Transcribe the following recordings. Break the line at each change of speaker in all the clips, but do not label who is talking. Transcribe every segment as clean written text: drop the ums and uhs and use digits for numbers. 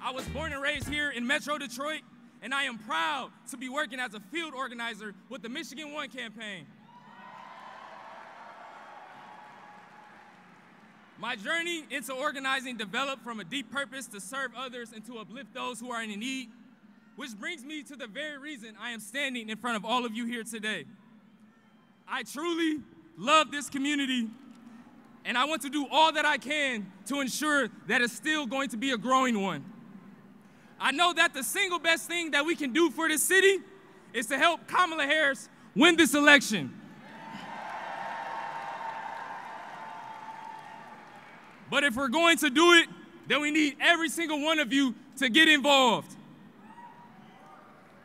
I was born and raised here in Metro Detroit, and I am proud to be working as a field organizer with the Michigan One campaign. My journey into organizing developed from a deep purpose to serve others and to uplift those who are in need, which brings me to the very reason I am standing in front of all of you here today. I truly love this community, and I want to do all that I can to ensure that it's still going to be a growing one. I know that the single best thing that we can do for this city is to help Kamala Harris win this election. But if we're going to do it, then we need every single one of you to get involved.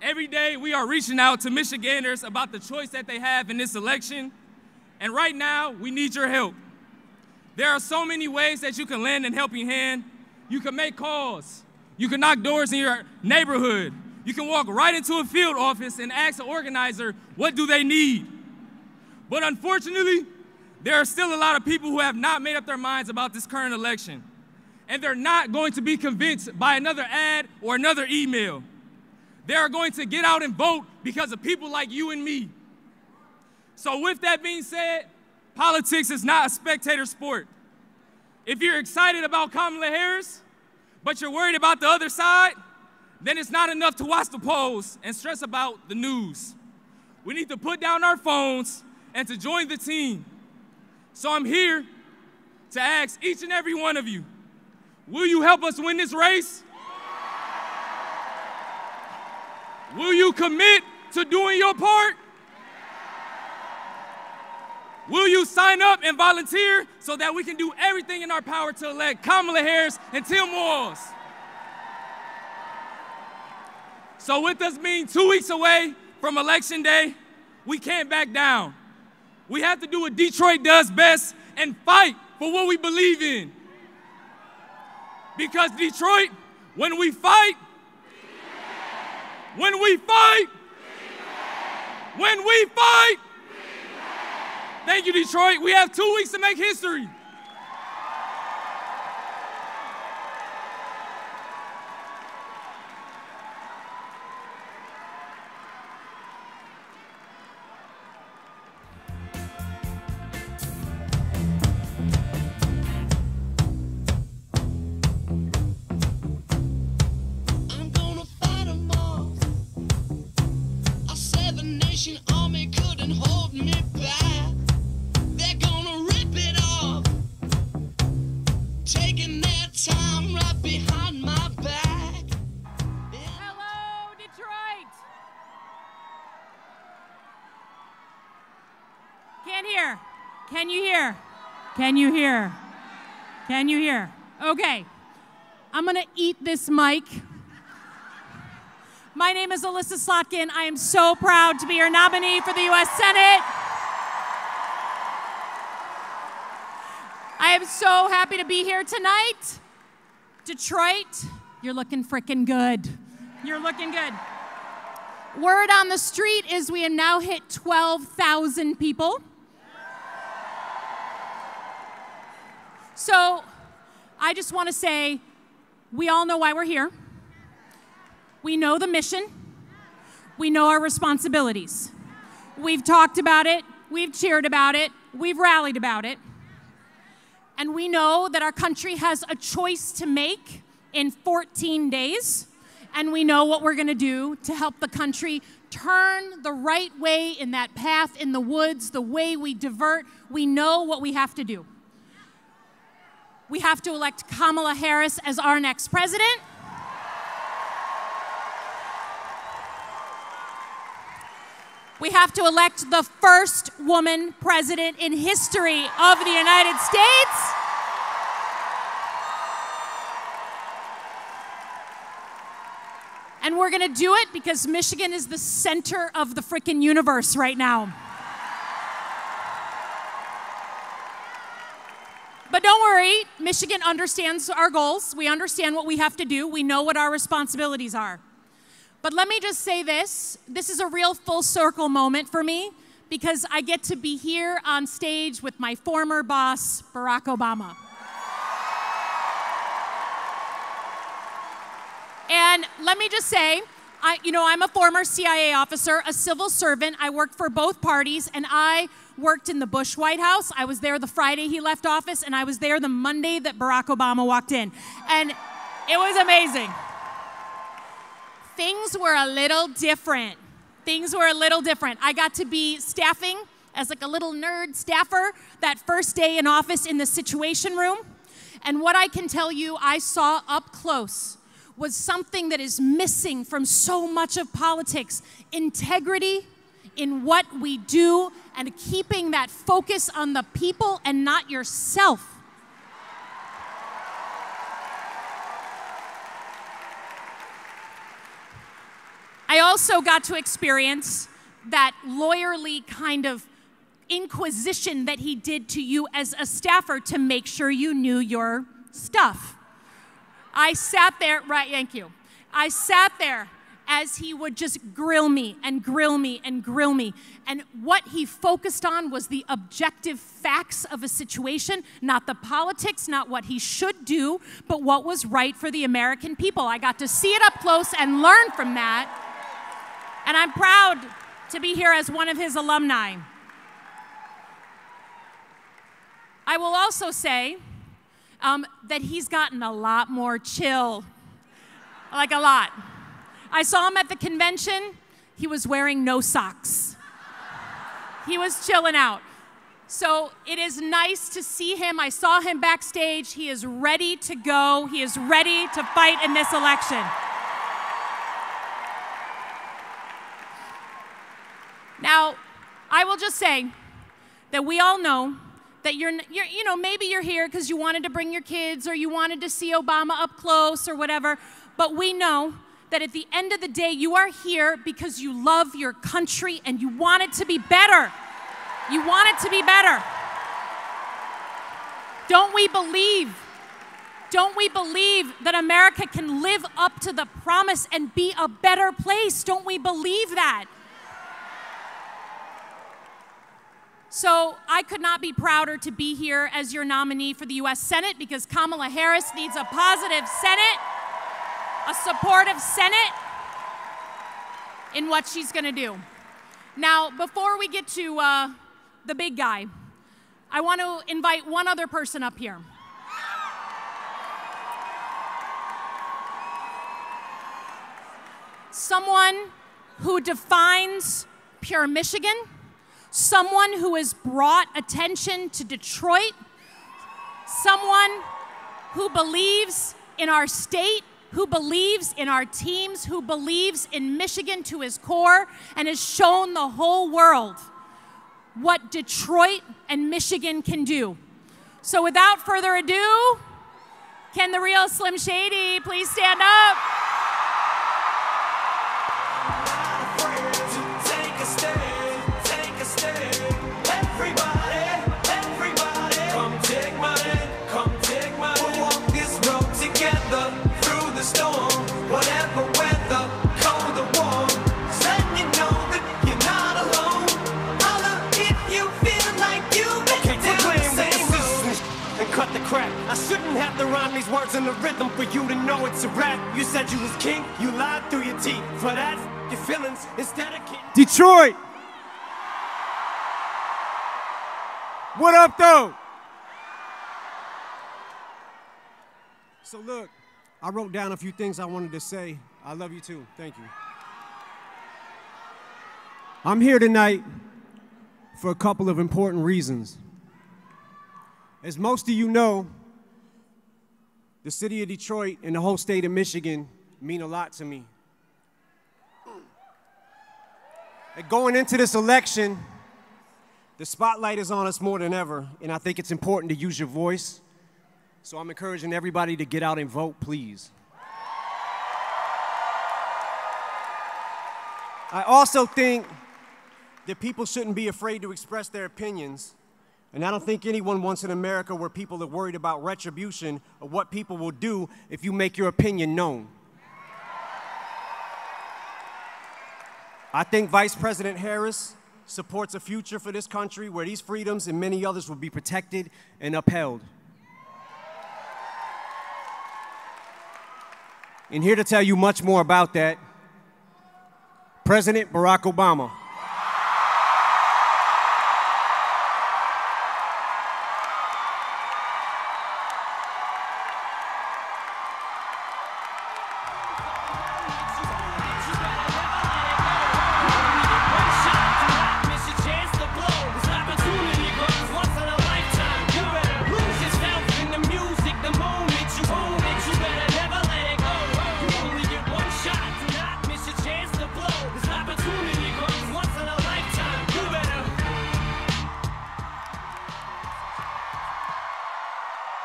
Every day we are reaching out to Michiganders about the choice that they have in this election, and right now we need your help. There are so many ways that you can lend a helping hand. You can make calls. You can knock doors in your neighborhood. You can walk right into a field office and ask an organizer, what do they need? But unfortunately, there are still a lot of people who have not made up their minds about this current election. And they're not going to be convinced by another ad or another email. They are going to get out and vote because of people like you and me. So with that being said, politics is not a spectator sport. If you're excited about Kamala Harris, but you're worried about the other side, then it's not enough to watch the polls and stress about the news. We need to put down our phones and to join the team. So I'm here to ask each and every one of you, will you help us win this race? Will you commit to doing your part? Will you sign up and volunteer so that we can do everything in our power to elect Kamala Harris and Tim Walz? So with us being 2 weeks away from Election Day, we can't back down. We have to do what Detroit does best and fight for what we believe in. Because Detroit, when we fight, when we fight, when we fight, thank you, Detroit. We have 2 weeks to make history.
I'm gonna fight 'em all. A seven-nation army couldn't hold me back. They're gonna rip it off, taking their time right behind my back.
Hello, Detroit! Can't hear. Can you hear? Can you hear? Can you hear? Okay. I'm gonna eat this mic. My name is Alyssa Slotkin. I am so proud to be your nominee for the U.S. Senate. I am so happy to be here tonight. Detroit, you're looking frickin' good. You're looking good. Word on the street is we have now hit 12,000 people. So I just want to say, we all know why we're here. We know the mission. We know our responsibilities. We've talked about it. We've cheered about it. We've rallied about it. And we know that our country has a choice to make in 14 days. And we know what we're going to do to help the country turn the right way in that path in the woods, the way we divert. We know what we have to do. We have to elect Kamala Harris as our next president. We have to elect the first woman president in history of the United States. And we're going to do it because Michigan is the center of the frickin' universe right now. But don't worry, Michigan understands our goals. We understand what we have to do. We know what our responsibilities are. But let me just say this. This is a real full circle moment for me because I get to be here on stage with my former boss, Barack Obama. And let me just say, I'm a former CIA officer, a civil servant. I worked for both parties, and I worked in the Bush White House. I was there the Friday he left office, and I was there the Monday that Barack Obama walked in. And it was amazing. Things were a little different. Things were a little different. I got to be staffing as like a little nerd staffer that first day in office in the Situation Room. And what I can tell you I saw up close was something that is missing from so much of politics: integrity in what we do and keeping that focus on the people and not yourself. I also got to experience that lawyerly kind of inquisition that he did to you as a staffer to make sure you knew your stuff. I sat there, right, thank you. I sat there as he would just grill me and grill me and grill me. And what he focused on was the objective facts of a situation, not the politics, not what he should do, but what was right for the American people. I got to see it up close and learn from that. And I'm proud to be here as one of his alumni. I will also say that he's gotten a lot more chill, like a lot. I saw him at the convention. He was wearing no socks. He was chilling out. So it is nice to see him. I saw him backstage. He is ready to go. He is ready to fight in this election. Now, I will just say that we all know that maybe you're here because you wanted to bring your kids or you wanted to see Obama up close or whatever, but we know that at the end of the day, you are here because you love your country and you want it to be better. You want it to be better. Don't we believe that America can live up to the promise and be a better place? Don't we believe that? So I could not be prouder to be here as your nominee for the U.S. Senate, because Kamala Harris needs a positive Senate, a supportive Senate in what she's going to do. Now, before we get to the big guy, I want to invite one other person up here. Someone who defines pure Michigan, someone who has brought attention to Detroit, someone who believes in our state, who believes in our teams, who believes in Michigan to his core, and has shown the whole world what Detroit and Michigan can do. So without further ado, can the real Slim Shady please stand up?
I shouldn't have to rhyme these words in the rhythm for you to know it's a rap. You said you was king, you lied through your teeth. For that, your feelings instead of king.
Detroit! What up, though? So look, I wrote down a few things I wanted to say. I love you too, thank you. I'm here tonight for a couple of important reasons. As most of you know, the city of Detroit and the whole state of Michigan mean a lot to me. And going into this election, the spotlight is on us more than ever, and I think it's important to use your voice. So I'm encouraging everybody to get out and vote, please. I also think that people shouldn't be afraid to express their opinions. And I don't think anyone wants an America where people are worried about retribution or what people will do if you make your opinion known. I think Vice President Harris supports a future for this country where these freedoms and many others will be protected and upheld. And here to tell you much more about that, President Barack Obama.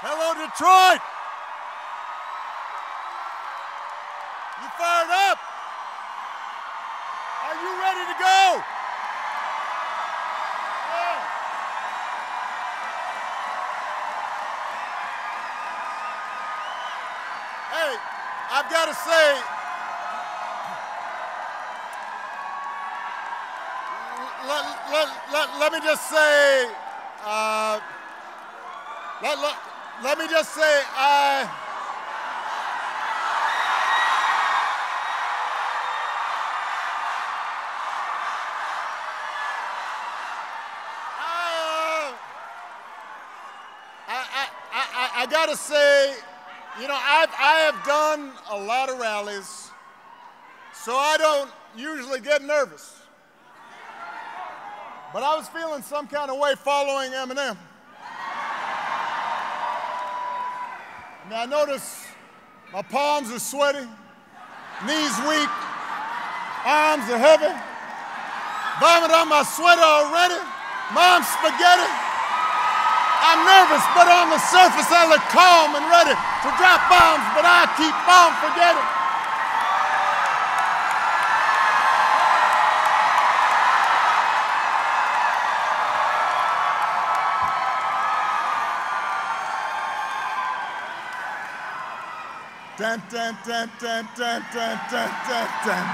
Hello, Detroit! You fired up? Are you ready to go? Yeah. Hey, I've got to say, let me just say, let me just say, I gotta say, you know, I have done a lot of rallies, so I don't usually get nervous. But I was feeling some kind of way following Eminem. I mean, I notice my palms are sweaty, knees weak, arms are heavy, vomit on my sweater already, mom's spaghetti. I'm nervous, but on the surface I look calm and ready to drop bombs, but I keep on forgetting. Dun, dun, dun, dun, dun, dun, dun, dun, dun, dun,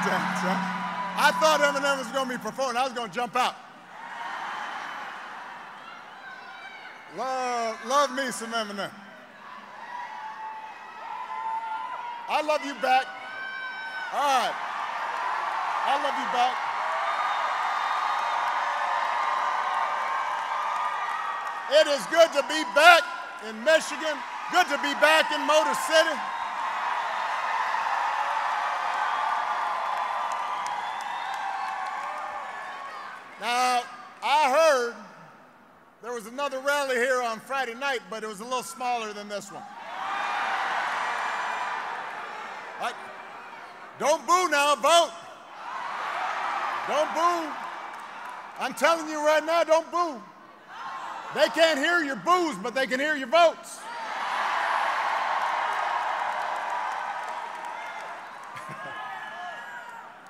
dun. I thought Eminem was going to be performing. I was going to jump out. Love me some Eminem. I love you back. All right. I love you back. It is good to be back in Michigan. Good to be back in Motor City. Now, I heard there was another rally here on Friday night, but it was a little smaller than this one. Don't boo now, vote. Don't boo. I'm telling you right now, don't boo. They can't hear your boos, but they can hear your votes.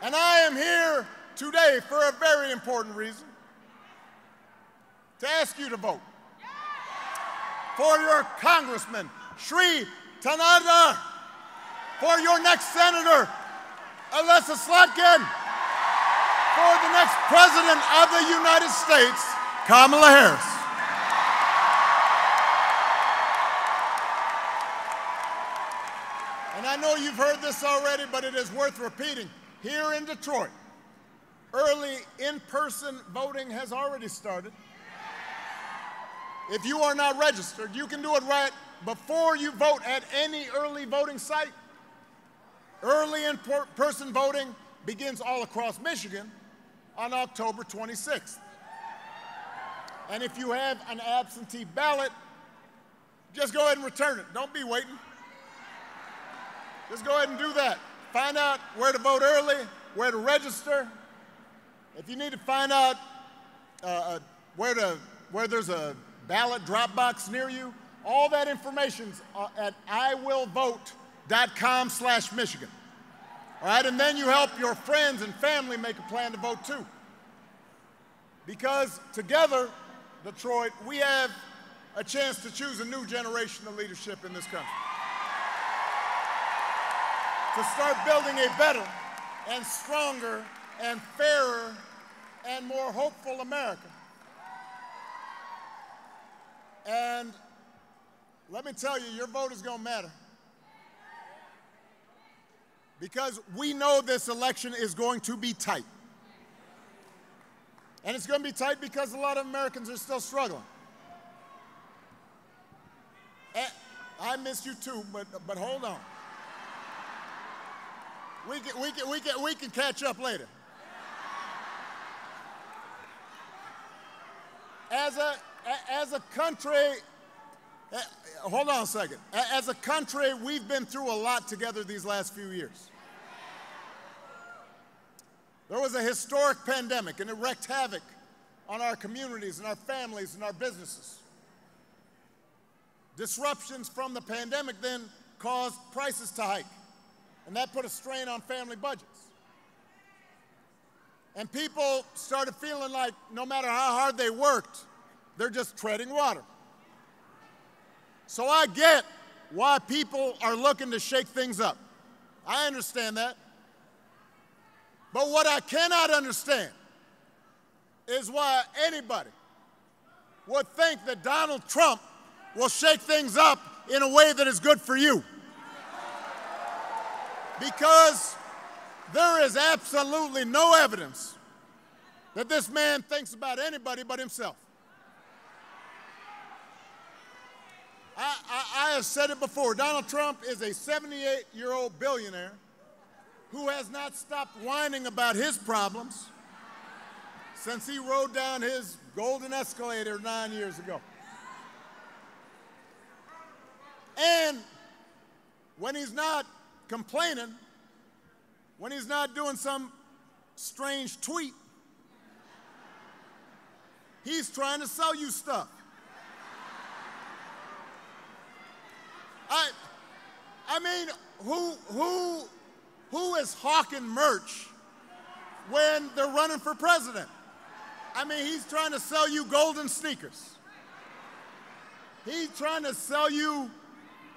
And I am here today for a very important reason, to ask you to vote for your congressman, Shri Tanada, for your next senator, Alyssa Slotkin, for the next president of the United States, Kamala Harris. And I know you've heard this already, but it is worth repeating. Here in Detroit, early in-person voting has already started. If you are not registered, you can do it right before you vote at any early voting site. Early in-person voting begins all across Michigan on October 26th. And if you have an absentee ballot, just go ahead and return it. Don't be waiting. Just go ahead and do that. Find out where to vote early, where to register. If you need to find out where there's a ballot drop box near you, all that information's at iwillvote.com/Michigan. All right, and then you help your friends and family make a plan to vote too. Because together, Detroit, we have a chance to choose a new generation of leadership in this country. To start building a better and stronger and fairer and more hopeful America. And let me tell you, your vote is going to matter. because we know this election is going to be tight. And it's going to be tight because a lot of Americans are still struggling. I miss you too, but hold on. We can catch up later. As a country, hold on a second. As a country, we've been through a lot together these last few years. There was a historic pandemic, and it wreaked havoc on our communities and our families and our businesses. Disruptions from the pandemic then caused prices to hike, and that put a strain on family budgets. And people started feeling like no matter how hard they worked, they're just treading water. So I get why people are looking to shake things up. I understand that. But what I cannot understand is why anybody would think that Donald Trump will shake things up in a way that is good for you. Because there is absolutely no evidence that this man thinks about anybody but himself. I have said it before, Donald Trump is a 78-year-old billionaire who has not stopped whining about his problems since he rode down his golden escalator 9 years ago. And when he's not complaining, when he's not doing some strange tweet, he's trying to sell you stuff. I mean, who is hawking merch when they're running for president? I mean, he's trying to sell you golden sneakers. He's trying to sell you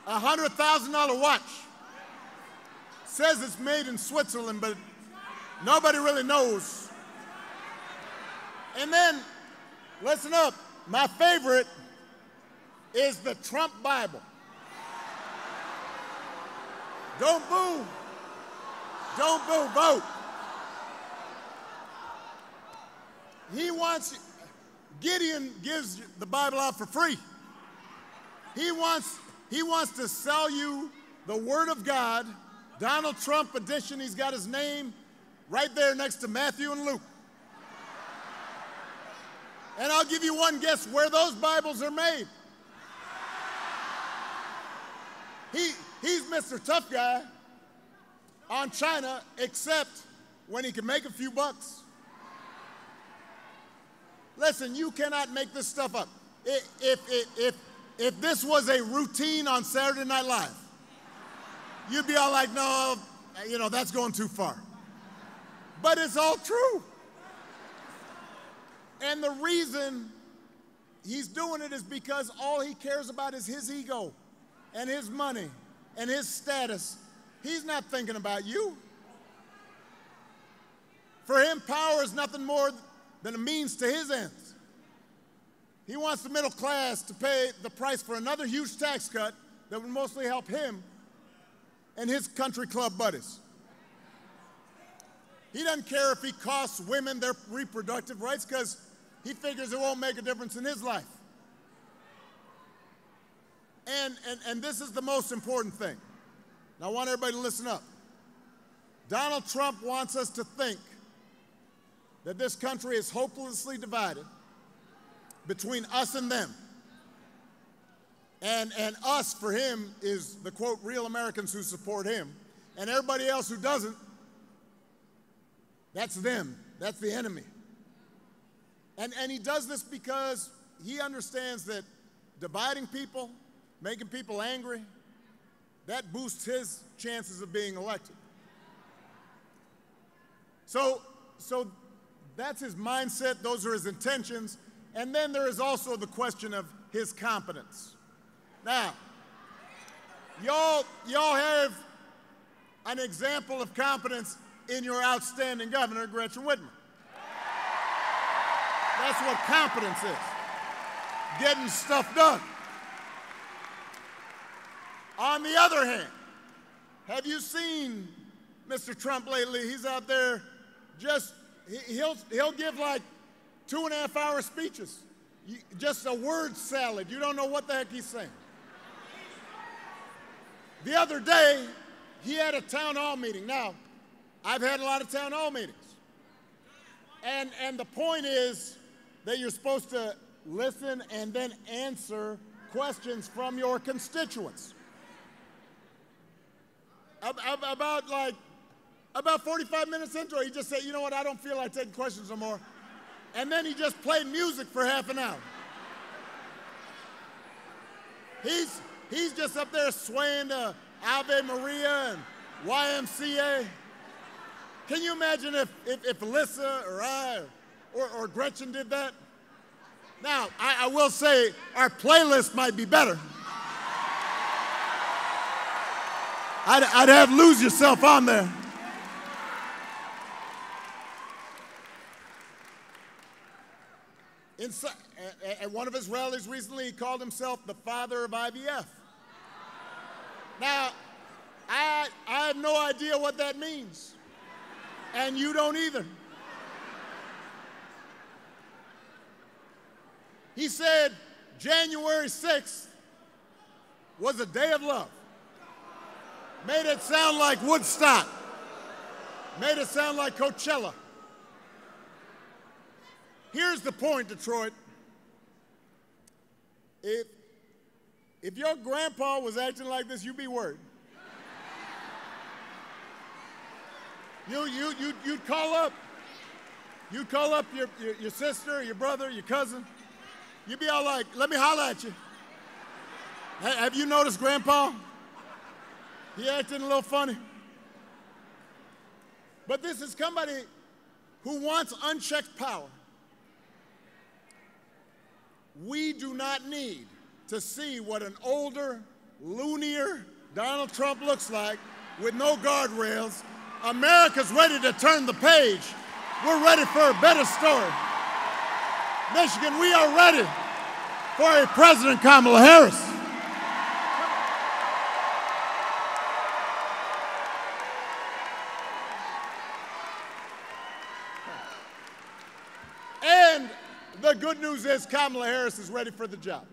a $100,000 watch. Says it's made in Switzerland, but nobody really knows. And then, listen up, my favorite is the Trump Bible. Don't boo. Don't boo, vote. Gideon gives the Bible out for free. He wants to sell you the Word of God, Donald Trump edition. He's got his name right there next to Matthew and Luke. And I'll give you one guess where those Bibles are made. He's Mr. Tough Guy on China, except when he can make a few bucks. Listen, you cannot make this stuff up. If this was a routine on Saturday Night Live, you'd be all like, no, that's going too far. But it's all true. And the reason he's doing it is because all he cares about is his ego and his money and his status. He's not thinking about you. For him, power is nothing more than a means to his ends. He wants the middle class to pay the price for another huge tax cut that would mostly help him and his country club buddies. He doesn't care if he costs women their reproductive rights because he figures it won't make a difference in his life. And this is the most important thing. Now, I want everybody to listen up. Donald Trump wants us to think that this country is hopelessly divided between us and them. And us, for him, is the, quote, real Americans who support him. And everybody else who doesn't, that's them. That's the enemy. And he does this because he understands that dividing people, making people angry, that boosts his chances of being elected. So that's his mindset. Those are his intentions. And then there is also the question of his competence. Now, y'all have an example of competence in your outstanding governor, Gretchen Whitmer. That's what competence is, getting stuff done. On the other hand, have you seen Mr. Trump lately. He's out there just, he'll give like 2.5-hour speeches. Just a word salad. You don't know what the heck he's saying. The other day, he had a town hall meeting. Now, I've had a lot of town hall meetings. And the point is that you're supposed to listen and then answer questions from your constituents. About 45 minutes into it, he just said, you know what, I don't feel like taking questions no more. And then he just played music for half an hour. He's just up there swaying to Ave Maria and YMCA. Can you imagine if Alyssa or I or Gretchen did that? Now, I will say our playlist might be better. I'd have Lose Yourself on there. At one of his rallies recently, he called himself the father of IVF. Now, I have no idea what that means, and you don't either. He said January 6th was a day of love. Made it sound like Woodstock. Made it sound like Coachella. Here's the point, Detroit. If your grandpa was acting like this, you'd be worried. You'd call up. You'd call up your sister, your brother, your cousin. You'd be all like, let me holler at you. Have you noticed Grandpa? He acting a little funny. But this is somebody who wants unchecked power. We do not need to see what an older, loonier Donald Trump looks like with no guardrails. America's ready to turn the page. We're ready for a better story. Michigan, we are ready for a President Kamala Harris. And the good news is Kamala Harris is ready for the job.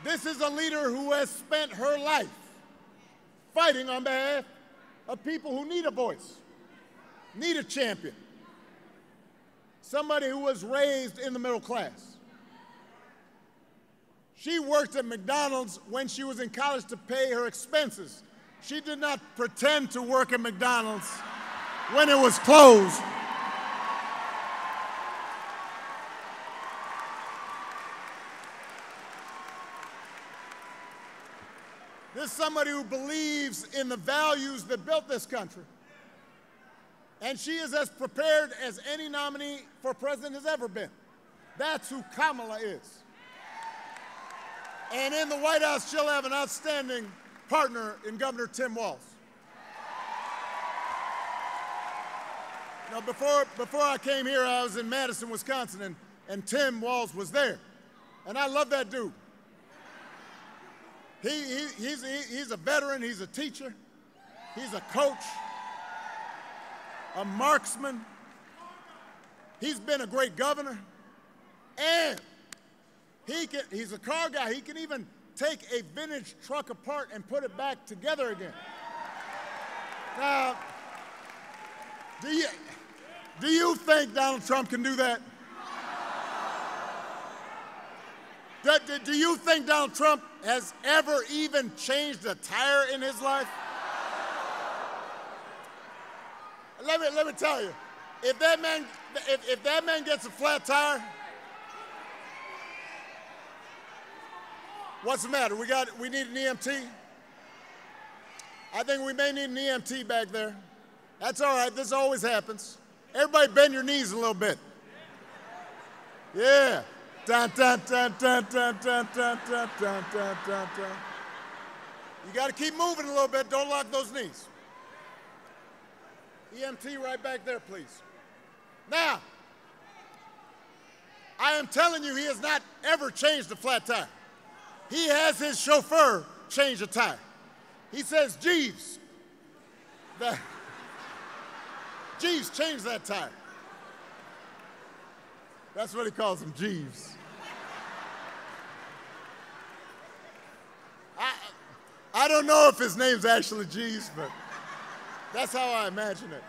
This is a leader who has spent her life fighting on behalf of people who need a voice, need a champion, somebody who was raised in the middle class. She worked at McDonald's when she was in college to pay her expenses. She did not pretend to work at McDonald's when it was closed. This is somebody who believes in the values that built this country. And she is as prepared as any nominee for president has ever been. That's who Kamala is. And in the White House, she'll have an outstanding partner in Governor Tim Walz. Now, before I came here, I was in Madison, Wisconsin, and Tim Walz was there. And I love that dude. He's a veteran, he's a teacher, he's a coach, a marksman. He's been a great governor, and he's a car guy. He can even take a vintage truck apart and put it back together again. Now, do you think Donald Trump can do that? Do you think Donald Trump has ever even changed a tire in his life? Let me tell you, if that man gets a flat tire, what's the matter? We need an EMT? I think we may need an EMT back there. That's all right, this always happens. Everybody bend your knees a little bit. Yeah. Dun, dun, dun, dun, dun, dun, dun, dun, dun, dun, dun, dun. You got to keep moving a little bit. Don't lock those knees. EMT right back there, please. Now, I am telling you, he has not ever changed a flat tire. He has his chauffeur change a tire. He says, Jeeves. Jeeves, change that tire. That's what he calls him, Jeeves. I don't know if his name's actually Jeeves, but that's how I imagine it.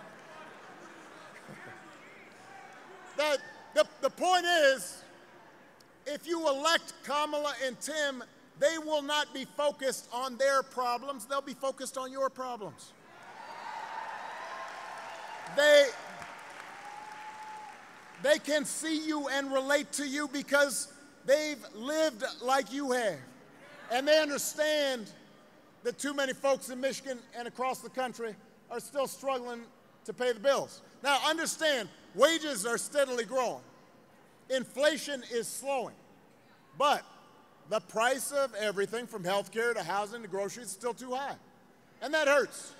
The point is, if you elect Kamala and Tim, they will not be focused on their problems. They'll be focused on your problems. They can see you and relate to you because they've lived like you have. And they understand that too many folks in Michigan and across the country are still struggling to pay the bills. Now, understand, wages are steadily growing. Inflation is slowing. But the price of everything from health care to housing to groceries is still too high. And that hurts.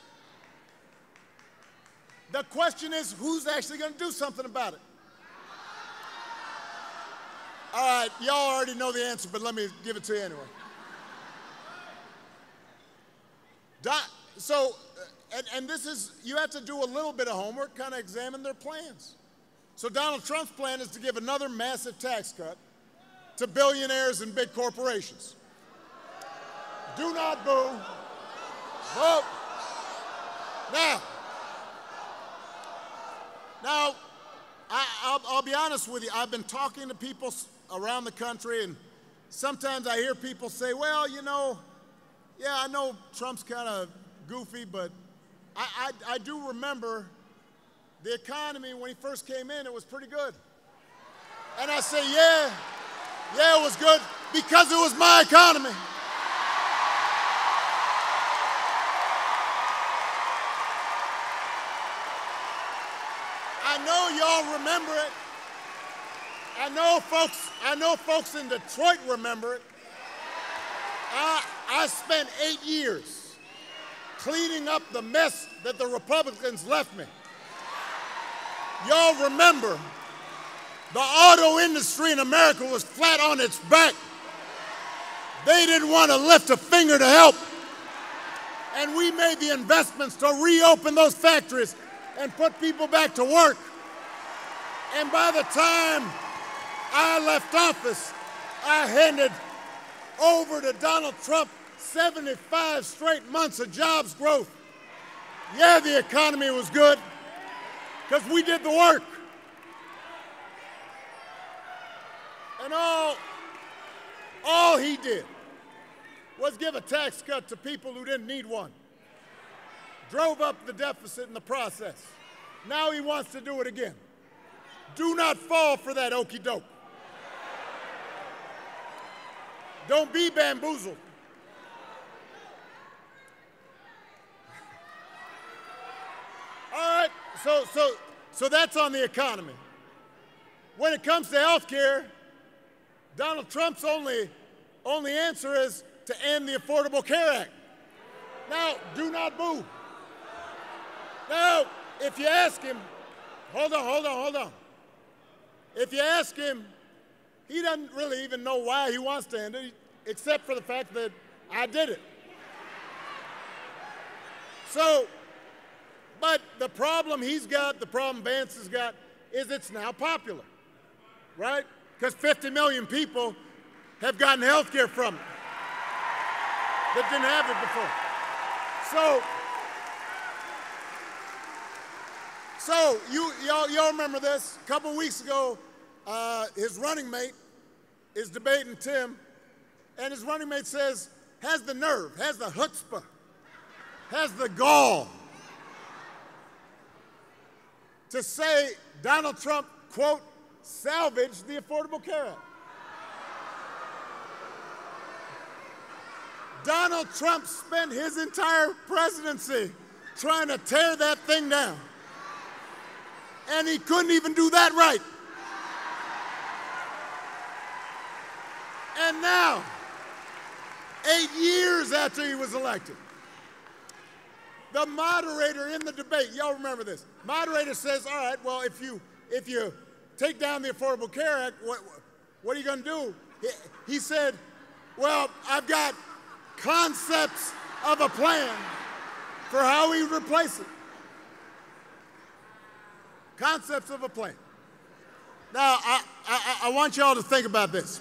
The question is, who's actually going to do something about it? All right, y'all already know the answer, but let me give it to you anyway. And this is, you have to do a little bit of homework, kind of examine their plans. So Donald Trump's plan is to give another massive tax cut to billionaires and big corporations. Do not boo. Vote. Now, I'll be honest with you. I've been talking to people around the country, and sometimes I hear people say, well, you know, yeah, I know Trump's kind of goofy, but I do remember the economy when he first came in, it was pretty good. And I say, yeah, it was good because it was my economy. I know y'all remember it. I know folks in Detroit remember it. I spent 8 years cleaning up the mess that the Republicans left me. Y'all remember the auto industry in America was flat on its back. They didn't want to lift a finger to help. And we made the investments to reopen those factories and put people back to work. And by the time I left office, I handed over to Donald Trump 75 straight months of jobs growth. Yeah, the economy was good because we did the work. And all he did was give a tax cut to people who didn't need one. Drove up the deficit in the process. Now he wants to do it again. Do not fall for that okey doke. Don't be bamboozled. All right, so that's on the economy. When it comes to health care, Donald Trump's only answer is to end the Affordable Care Act. Now, do not boo. Now, if you ask him, hold on. If you ask him, he doesn't really even know why he wants to end it, except for the fact that I did it. So, but the problem he's got, the problem Vance has got, is it's now popular, right? Because 50 million people have gotten health care from it that didn't have it before. So y'all remember this? A couple weeks ago, his running mate is debating Tim, and his running mate says, has the nerve, has the chutzpah, has the gall to say Donald Trump, quote, salvaged the Affordable Care Act. Donald Trump spent his entire presidency trying to tear that thing down. And he couldn't even do that right. And now, 8 years after he was elected, the moderator in the debate, y'all remember this, moderator says, all right, well, if you take down the Affordable Care Act, what are you going to do? He said, well, I've got concepts of a plan for how we would replace it. Concepts of a plan. Now, I want y'all to think about this.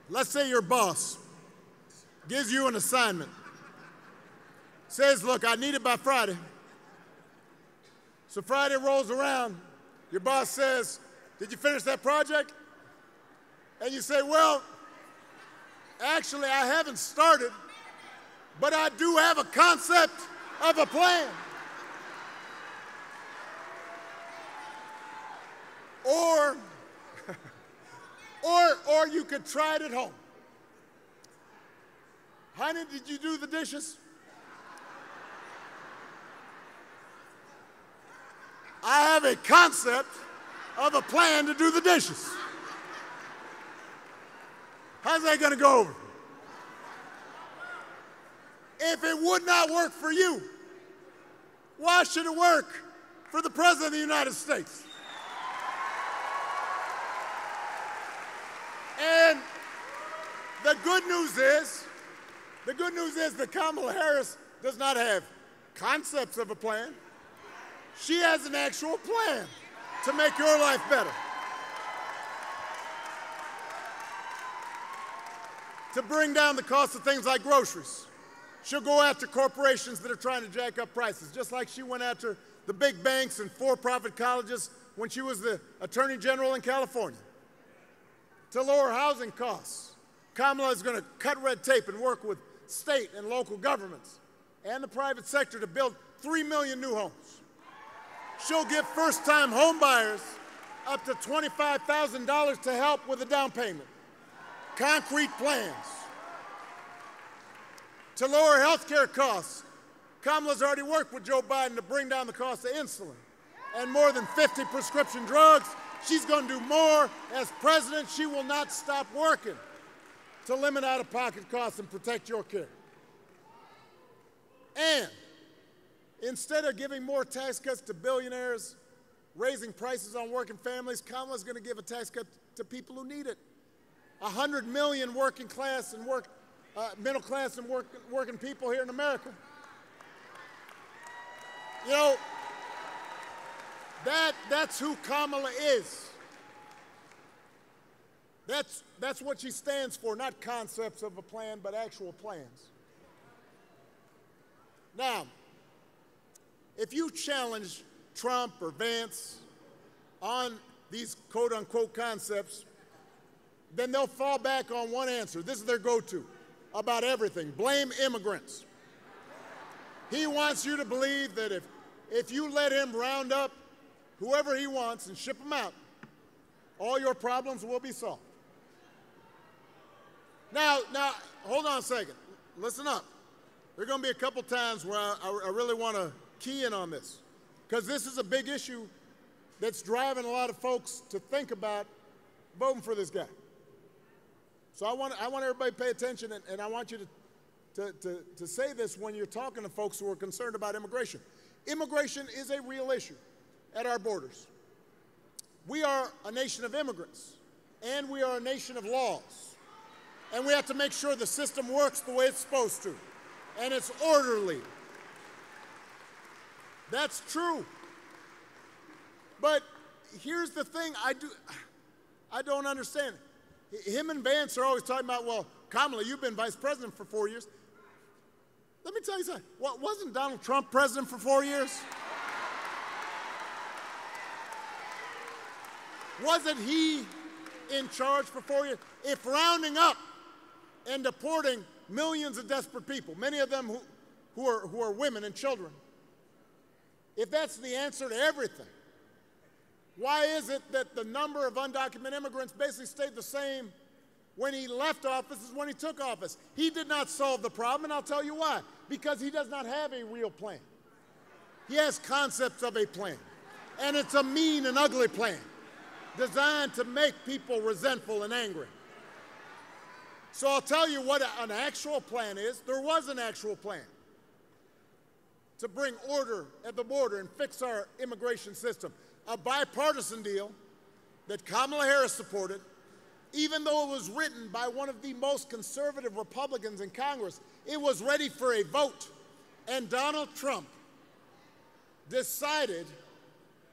Let's say your boss gives you an assignment, says, look, I need it by Friday. So Friday rolls around, your boss says, did you finish that project? And you say, well, actually, I haven't started, but I do have a concept of a plan. Or you could try it at home. Honey, did you do the dishes? I have a concept of a plan to do the dishes. How's that going to go over? If it would not work for you, why should it work for the President of the United States? And the good news is that Kamala Harris does not have concepts of a plan. She has an actual plan to make your life better. To bring down the cost of things like groceries. She'll go after corporations that are trying to jack up prices, just like she went after the big banks and for-profit colleges when she was the Attorney General in California. To lower housing costs, Kamala is going to cut red tape and work with state and local governments and the private sector to build 3 million new homes. She'll give first-time home buyers up to $25,000 to help with a down payment. Concrete plans. To lower health care costs, Kamala's already worked with Joe Biden to bring down the cost of insulin and more than 50 prescription drugs. She's going to do more. As president, she will not stop working to limit out-of-pocket costs and protect your care. And instead of giving more tax cuts to billionaires, raising prices on working families, Kamala's going to give a tax cut to people who need it. 100 million working class and middle class and working people here in America. You know, that's who Kamala is. That's what she stands for, not concepts of a plan, but actual plans. Now, if you challenge Trump or Vance on these quote-unquote concepts, then they'll fall back on one answer. This is their go-to about everything. Blame immigrants. He wants you to believe that if you let him round up whoever he wants and ship them out, all your problems will be solved. Now, hold on a second. Listen up. There are going to be a couple times where I really want to key in on this, because this is a big issue that's driving a lot of folks to think about voting for this guy. So I want everybody to pay attention, and I want you to say this when you're talking to folks who are concerned about immigration. Immigration is a real issue at our borders. We are a nation of immigrants, and we are a nation of laws. And we have to make sure the system works the way it's supposed to, and it's orderly. That's true. But here's the thing I don't understand. Him and Vance are always talking about, well, Kamala, you've been vice president for 4 years. Let me tell you something. Wasn't Donald Trump president for 4 years? Wasn't he in charge for 4 years? If rounding up and deporting millions of desperate people, many of them who are women and children, if that's the answer to everything, why is it that the number of undocumented immigrants basically stayed the same when he left office as when he took office? He did not solve the problem, and I'll tell you why. Because he does not have a real plan. He has concepts of a plan, and it's a mean and ugly plan designed to make people resentful and angry. So I'll tell you what an actual plan is. There was an actual plan to bring order at the border and fix our immigration system. A bipartisan deal that Kamala Harris supported, even though it was written by one of the most conservative Republicans in Congress, it was ready for a vote. And Donald Trump decided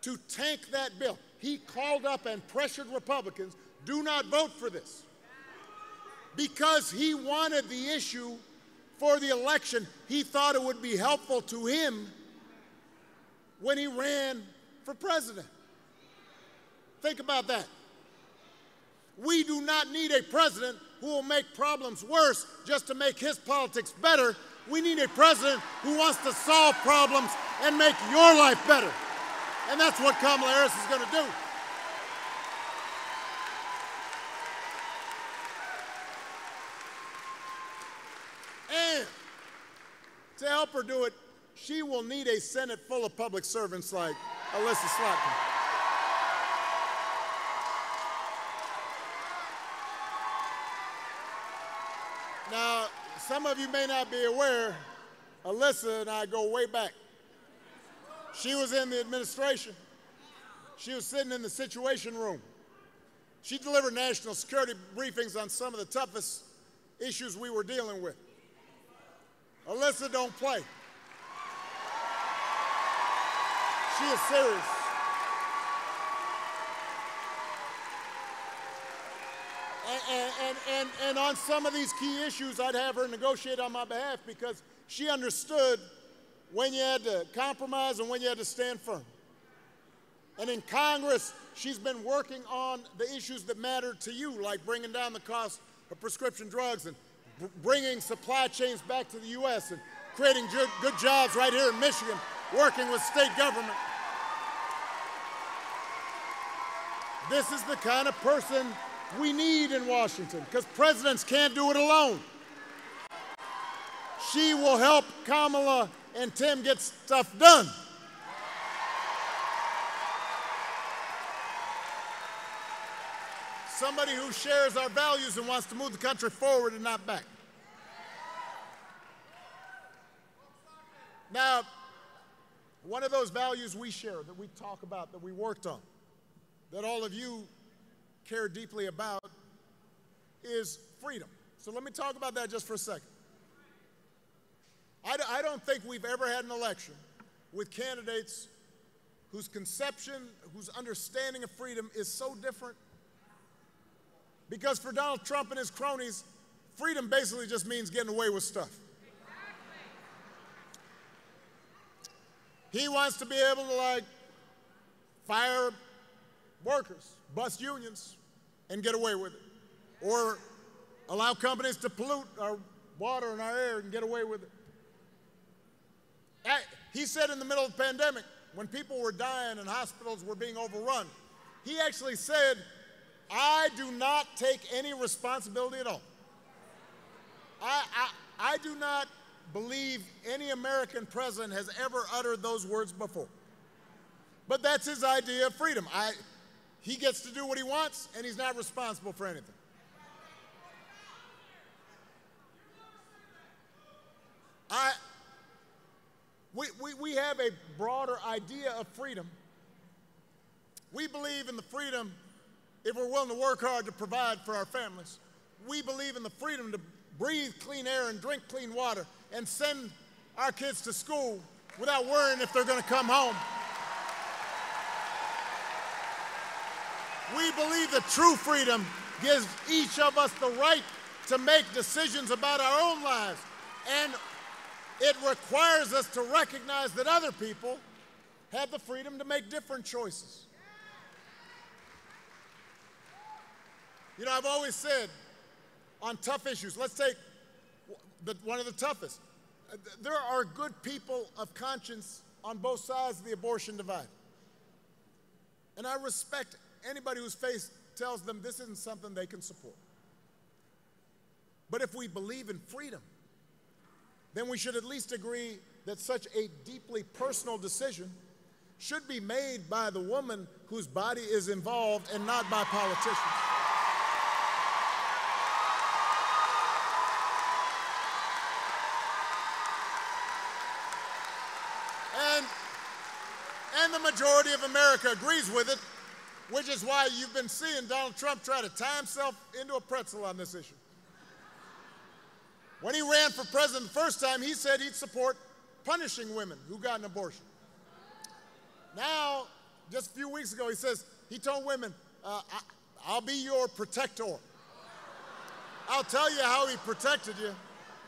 to tank that bill. He called up and pressured Republicans, do not vote for this. Because he wanted the issue for the election. He thought it would be helpful to him when he ran for president. Think about that. We do not need a president who will make problems worse just to make his politics better. We need a president who wants to solve problems and make your life better. And that's what Kamala Harris is going to do. And to help her do it, she will need a Senate full of public servants like Alyssa Slotkin. Now, some of you may not be aware, Alyssa and I go way back. She was in the administration. She was sitting in the Situation Room. She delivered national security briefings on some of the toughest issues we were dealing with. Alyssa don't play. She is serious. And on some of these key issues, I'd have her negotiate on my behalf because she understood when you had to compromise and when you had to stand firm. And in Congress, she's been working on the issues that matter to you, like bringing down the cost of prescription drugs and bringing supply chains back to the U.S. and creating good jobs right here in Michigan, working with state government. This is the kind of person we need in Washington, because presidents can't do it alone. She will help Kamala and Tim get stuff done. Somebody who shares our values and wants to move the country forward and not back. Now, one of those values we share, that we talk about, that we worked on, that all of you care deeply about, is freedom. So let me talk about that just for a second. I don't think we've ever had an election with candidates whose conception, whose understanding of freedom is so different. Because for Donald Trump and his cronies, freedom basically just means getting away with stuff. He wants to be able to, like, fire workers, bust unions, and get away with it. Or allow companies to pollute our water and our air and get away with it. He said in the middle of the pandemic, when people were dying and hospitals were being overrun, he actually said, I do not take any responsibility at all. I do not believe any American president has ever uttered those words before. But that's his idea of freedom. He gets to do what he wants, and he's not responsible for anything. We have a broader idea of freedom. We believe in the freedom if we're willing to work hard to provide for our families. We believe in the freedom to breathe clean air and drink clean water and send our kids to school without worrying if they're going to come home. We believe that true freedom gives each of us the right to make decisions about our own lives, and it requires us to recognize that other people have the freedom to make different choices. You know, I've always said on tough issues, let's take one of the toughest. There are good people of conscience on both sides of the abortion divide. And I respect anybody whose faith tells them this isn't something they can support. But if we believe in freedom, then we should at least agree that such a deeply personal decision should be made by the woman whose body is involved and not by politicians. And the majority of America agrees with it, which is why you've been seeing Donald Trump try to tie himself into a pretzel on this issue. When he ran for president the first time, he said he'd support punishing women who got an abortion. Now, just a few weeks ago, he told women, I'll be your protector. I'll tell you how he protected you.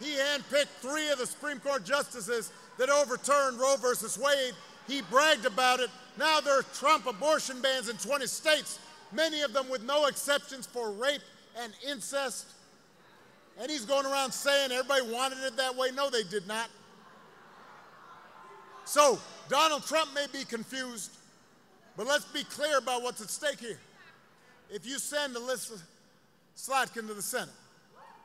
He handpicked 3 of the Supreme Court justices that overturned Roe versus Wade. He bragged about it. Now there are Trump abortion bans in 20 states, many of them with no exceptions for rape and incest. And he's going around saying everybody wanted it that way. No, they did not. So Donald Trump may be confused, but let's be clear about what's at stake here. If you send Alyssa Slotkin to the Senate,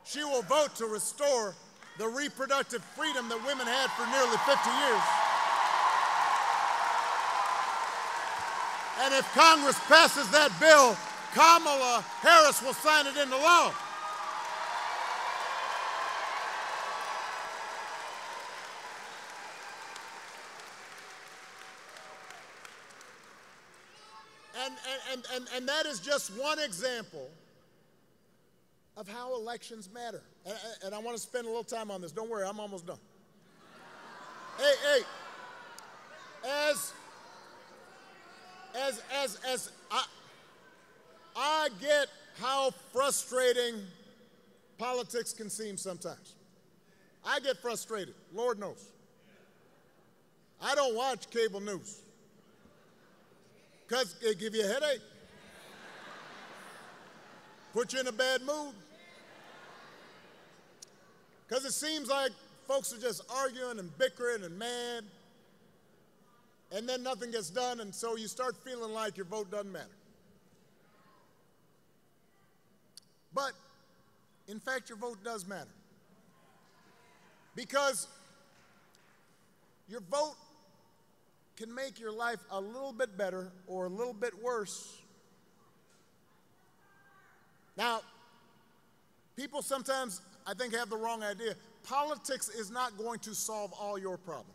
she will vote to restore the reproductive freedom that women had for nearly 50 years. And if Congress passes that bill, Kamala Harris will sign it into law. And that is just one example of how elections matter. And I want to spend a little time on this. Don't worry, I'm almost done. Hey, I get how frustrating politics can seem sometimes. I get frustrated, Lord knows. I don't watch cable news because it gives you a headache, put you in a bad mood, because it seems like folks are just arguing and bickering and mad, and then nothing gets done, and so you start feeling like your vote doesn't matter. But, in fact, your vote does matter, because your vote can make your life a little bit better or a little bit worse. Now, people sometimes, I think, have the wrong idea. Politics is not going to solve all your problems.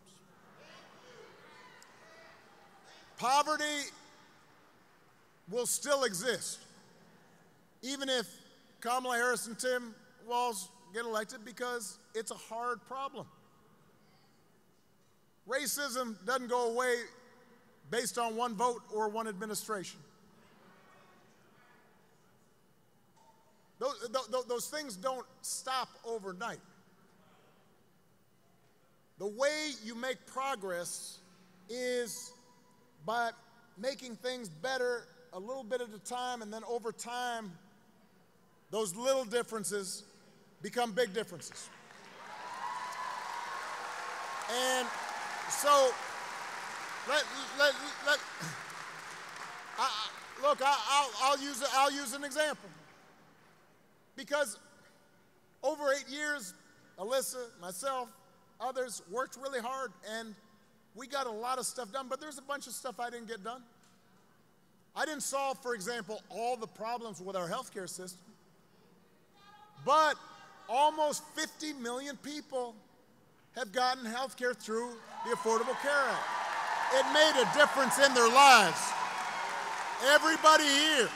Poverty will still exist, even if Kamala Harris and Tim Walz get elected, because it's a hard problem. Racism doesn't go away based on one vote or one administration. Those things don't stop overnight. The way you make progress is by making things better a little bit at a time, and then over time, those little differences become big differences. And so, look, I'll use an example. Because over 8 years, Alyssa, myself, others worked really hard, and we got a lot of stuff done, but there's a bunch of stuff I didn't get done. I didn't solve, for example, all the problems with our healthcare system, but almost 50 million people have gotten healthcare through the Affordable Care Act. It made a difference in their lives. Everybody here,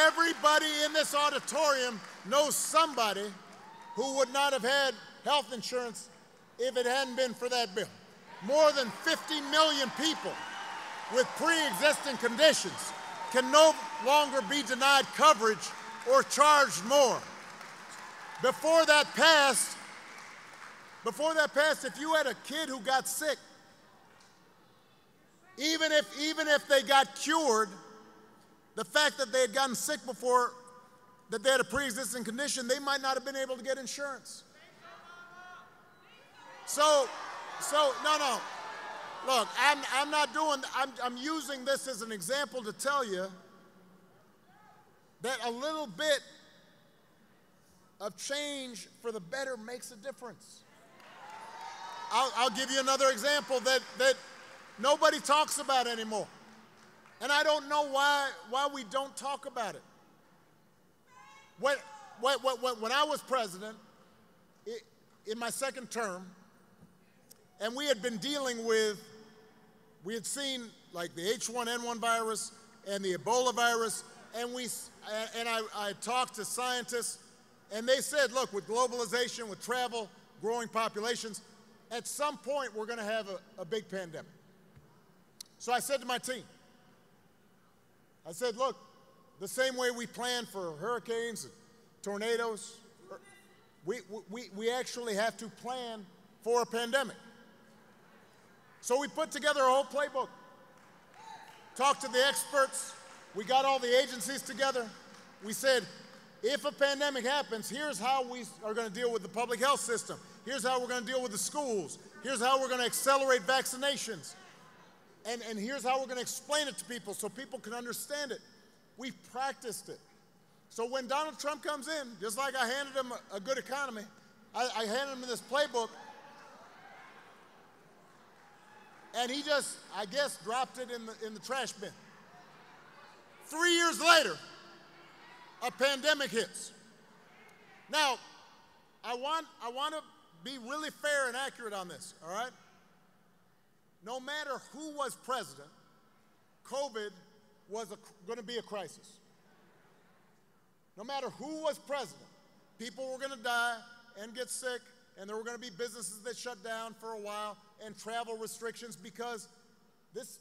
everybody in this auditorium knows somebody who would not have had health insurance if it hadn't been for that bill. More than 50 million people with pre-existing conditions can no longer be denied coverage or charged more. Before that passed, if you had a kid who got sick, even if they got cured, the fact that they had gotten sick before, that they had a pre-existing condition, they might not have been able to get insurance. So, no. Look, I'm using this as an example to tell you that a little bit of change for the better makes a difference. I'll give you another example that nobody talks about anymore. And I don't know why we don't talk about it. When I was president, in my second term, and we had been dealing with we had seen like the H1N1 virus and the Ebola virus, and I talked to scientists, and they said, look, with globalization, with travel, growing populations, at some point we're going to have a big pandemic. So I said to my team, I said, look, the same way we plan for hurricanes and tornadoes, we actually have to plan for a pandemic. So we put together a whole playbook, talked to the experts, we got all the agencies together. We said, if a pandemic happens, here's how we are going to deal with the public health system. Here's how we're going to deal with the schools. Here's how we're going to accelerate vaccinations. And here's how we're going to explain it to people so people can understand it. We've practiced it. So when Donald Trump comes in, just like I handed him a good economy, I handed him this playbook, and he just, I guess, dropped it in the trash bin. 3 years later, a pandemic hits. Now, I want to be really fair and accurate on this, all right? No matter who was president, COVID was going to be a crisis. No matter who was president, people were going to die and get sick, and there were going to be businesses that shut down for a while and travel restrictions, because this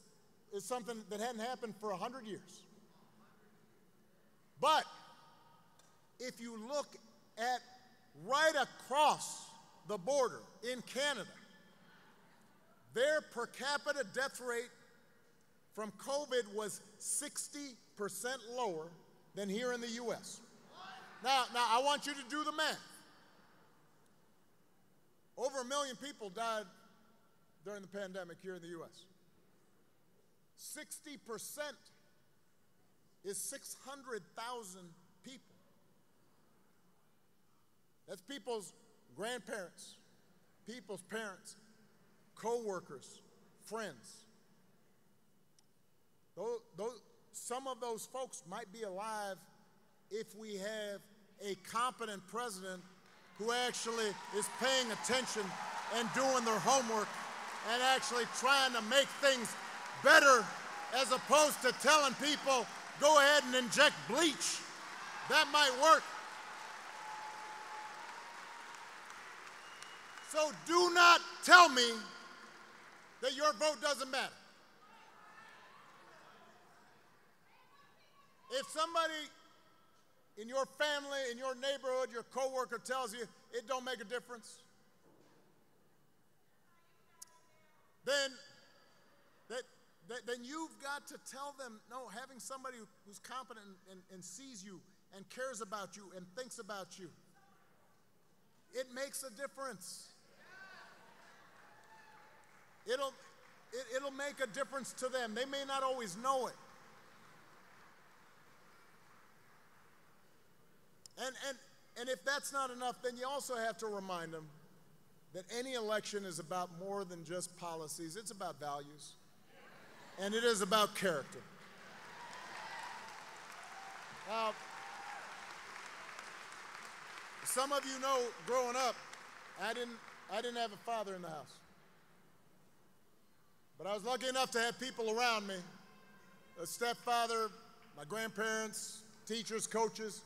is something that hadn't happened for 100 years. But if you look at right across the border in Canada, their per capita death rate from COVID was 60% lower than here in the US. Now I want you to do the math. Over 1 million people died during the pandemic here in the US. 60% is 600,000 people. That's people's grandparents, people's parents, co-workers, friends. Some of those folks might be alive if we have a competent president who actually is paying attention and doing their homework and actually trying to make things better, as opposed to telling people, go ahead and inject bleach. That might work. So do not tell me that your vote doesn't matter. If somebody in your family, in your neighborhood, your coworker tells you it don't make a difference, then you've got to tell them, no, having somebody who's competent and sees you and cares about you and thinks about you, it makes a difference. It'll make a difference to them. They may not always know it. And if that's not enough, then you also have to remind them that any election is about more than just policies. It's about values. And it is about character. Now, some of you know, growing up, I didn't have a father in the house. But I was lucky enough to have people around me, a stepfather, my grandparents, teachers, coaches,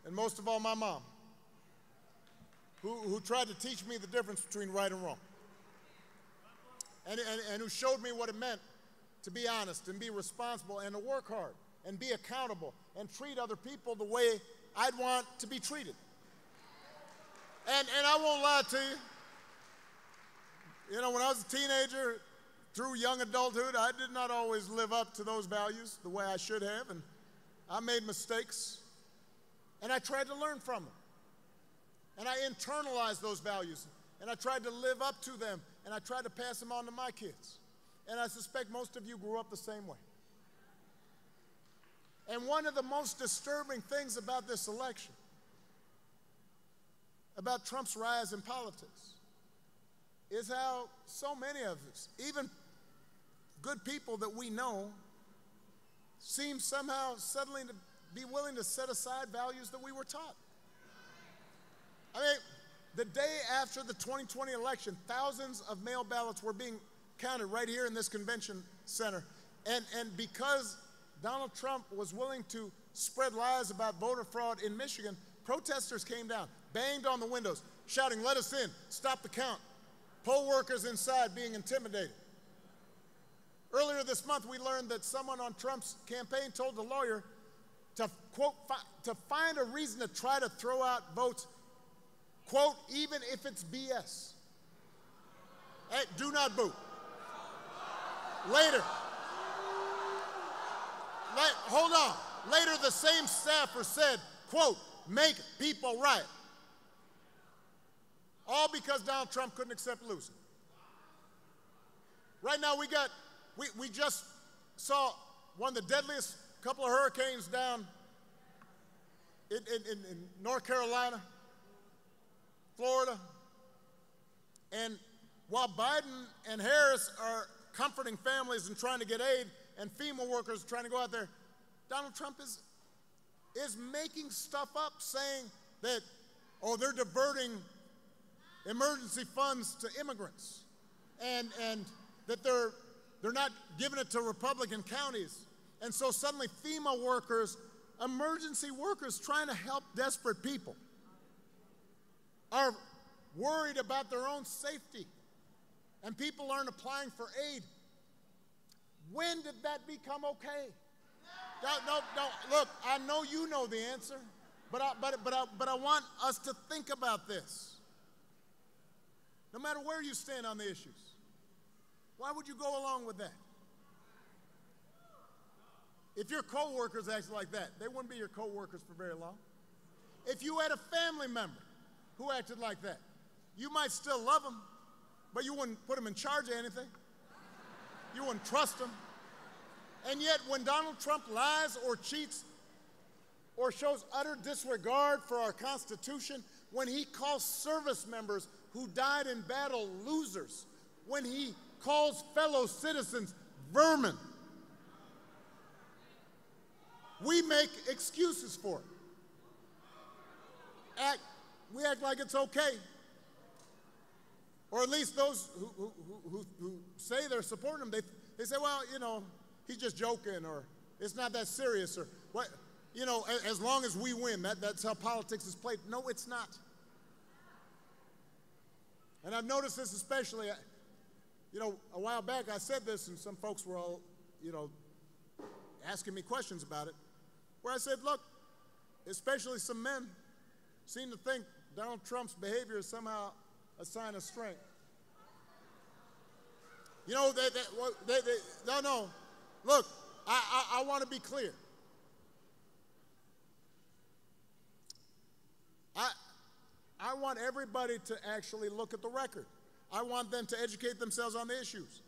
and most of all, my mom, who tried to teach me the difference between right and wrong. And who showed me what it meant to be honest and be responsible and to work hard and be accountable and treat other people the way I'd want to be treated. And I won't lie to you. You know, when I was a teenager, through young adulthood, I did not always live up to those values the way I should have, and I made mistakes, and I tried to learn from them. And I internalized those values, and I tried to live up to them, and I tried to pass them on to my kids. And I suspect most of you grew up the same way. And one of the most disturbing things about this election, about Trump's rise in politics, is how so many of us, even good people that we know, seem somehow suddenly to be willing to set aside values that we were taught. I mean, the day after the 2020 election, thousands of mail ballots were being counted right here in this convention center. And because Donald Trump was willing to spread lies about voter fraud in Michigan, protesters came down, banged on the windows, shouting, "Let us in, stop the count." Poll workers inside being intimidated. Earlier this month, we learned that someone on Trump's campaign told the lawyer to, quote, to find a reason to try to throw out votes, quote, even if it's BS. Hey, do not boo. Later, hold on. Later, the same staffer said, quote, "make people riot." All because Donald Trump couldn't accept losing. Right now, we just saw one of the deadliest couple of hurricanes down in North Carolina, Florida. And while Biden and Harris are comforting families and trying to get aid, and FEMA workers trying to go out there, Donald Trump is making stuff up, saying that, oh, they're diverting emergency funds to immigrants, and that they're not giving it to Republican counties. And so suddenly FEMA workers, emergency workers trying to help desperate people, are worried about their own safety, and people aren't applying for aid. When did that become okay? No, look, I know you know the answer, but I want us to think about this. No matter where you stand on the issues, why would you go along with that? If your coworkers acted like that, they wouldn't be your coworkers for very long. If you had a family member who acted like that, you might still love them, but you wouldn't put them in charge of anything. You wouldn't trust them. And yet, when Donald Trump lies or cheats or shows utter disregard for our Constitution, when he calls service members who died in battle losers, when he calls fellow citizens vermin, we make excuses for it. We act like it's okay. Or at least those who say they're supporting him, they say, well, you know, he's just joking, or it's not that serious, or what, you know, as long as we win, that's how politics is played. No, it's not. And I've noticed this especially, you know, a while back I said this, and some folks were all, you know, asking me questions about it, where I said, look, especially some men seem to think Donald Trump's behavior is somehow a sign of strength. You know, no. Look, I want to be clear. I want everybody to actually look at the record. I want them to educate themselves on the issues.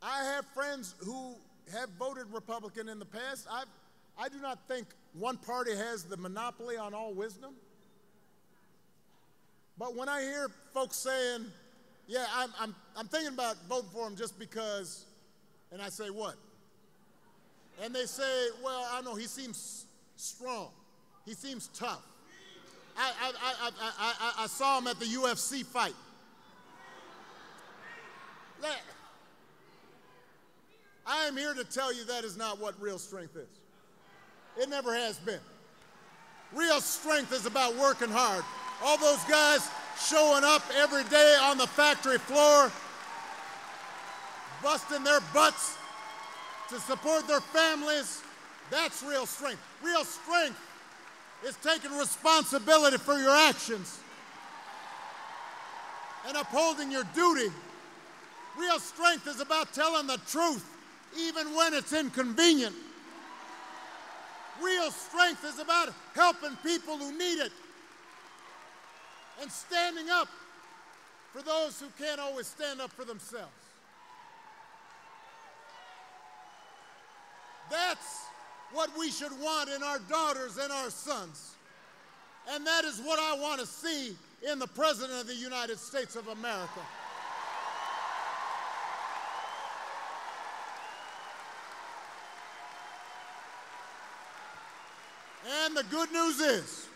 I have friends who have voted Republican in the past. I do not think one party has the monopoly on all wisdom. But when I hear folks saying, yeah, I'm thinking about voting for him just because, and I say, what? And they say, well, I know he seems strong. He seems tough. I saw him at the UFC fight. I am here to tell you that is not what real strength is. It never has been. Real strength is about working hard. All those guys showing up every day on the factory floor, busting their butts to support their families, that's real strength. Real strength is taking responsibility for your actions and upholding your duty. Real strength is about telling the truth even when it's inconvenient. Real strength is about helping people who need it and standing up for those who can't always stand up for themselves. That's what we should want in our daughters and our sons. And that is what I want to see in the President of the United States of America. And the good news is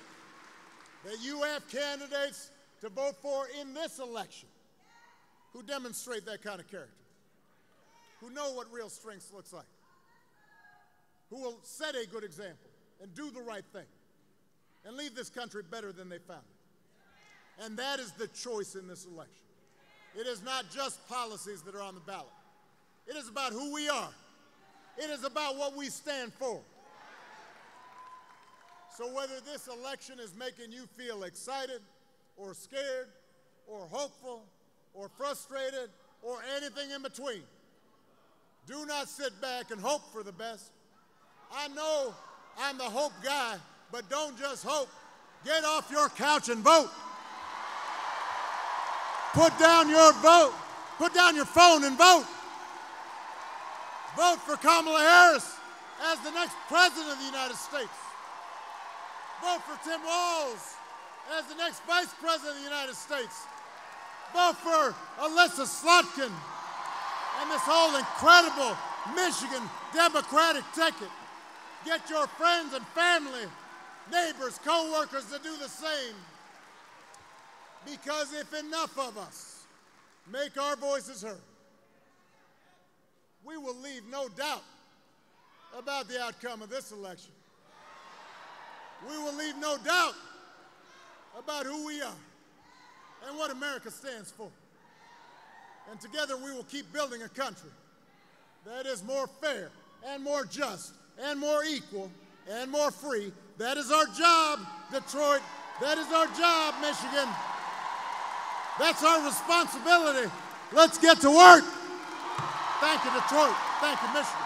that you have candidates to vote for in this election who demonstrate that kind of character, who know what real strength looks like, who will set a good example and do the right thing and leave this country better than they found it. And that is the choice in this election. It is not just policies that are on the ballot. It is about who we are. It is about what we stand for. So whether this election is making you feel excited or scared or hopeful or frustrated or anything in between, do not sit back and hope for the best. I know I'm the hope guy, but don't just hope. Get off your couch and vote. Put down your vote. Put down your phone and vote. Vote for Kamala Harris as the next president of the United States. Vote for Tim Walz as the next vice president of the United States. Vote for Alyssa Slotkin and this whole incredible Michigan Democratic ticket. Get your friends and family, neighbors, co-workers to do the same. Because if enough of us make our voices heard, we will leave no doubt about the outcome of this election. We will leave no doubt about who we are and what America stands for. And together we will keep building a country that is more fair and more just and more equal and more free. That is our job, Detroit. That is our job, Michigan. That's our responsibility. Let's get to work. Thank you, Detroit. Thank you, Michigan.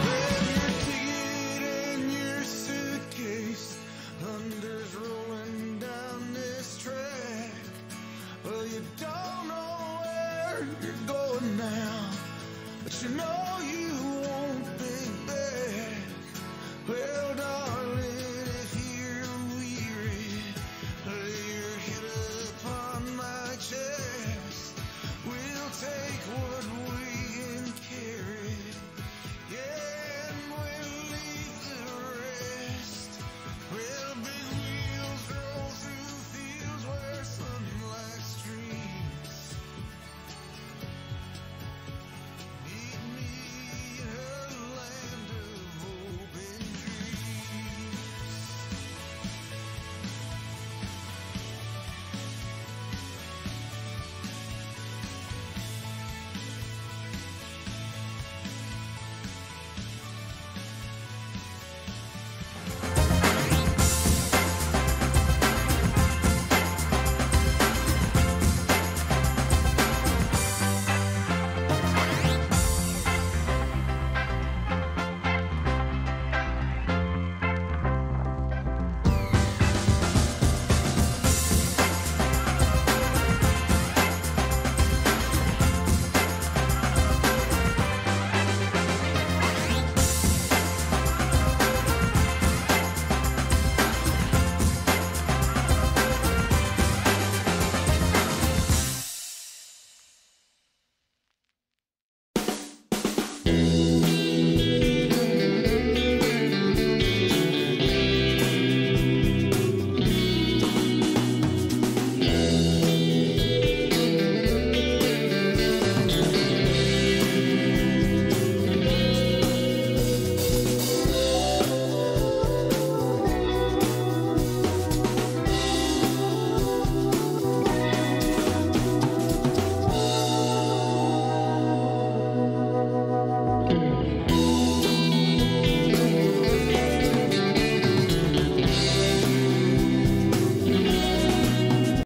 Grab your ticket and your suitcase. Thunder's rolling down this track. Well, you don't know where you're going now, but you know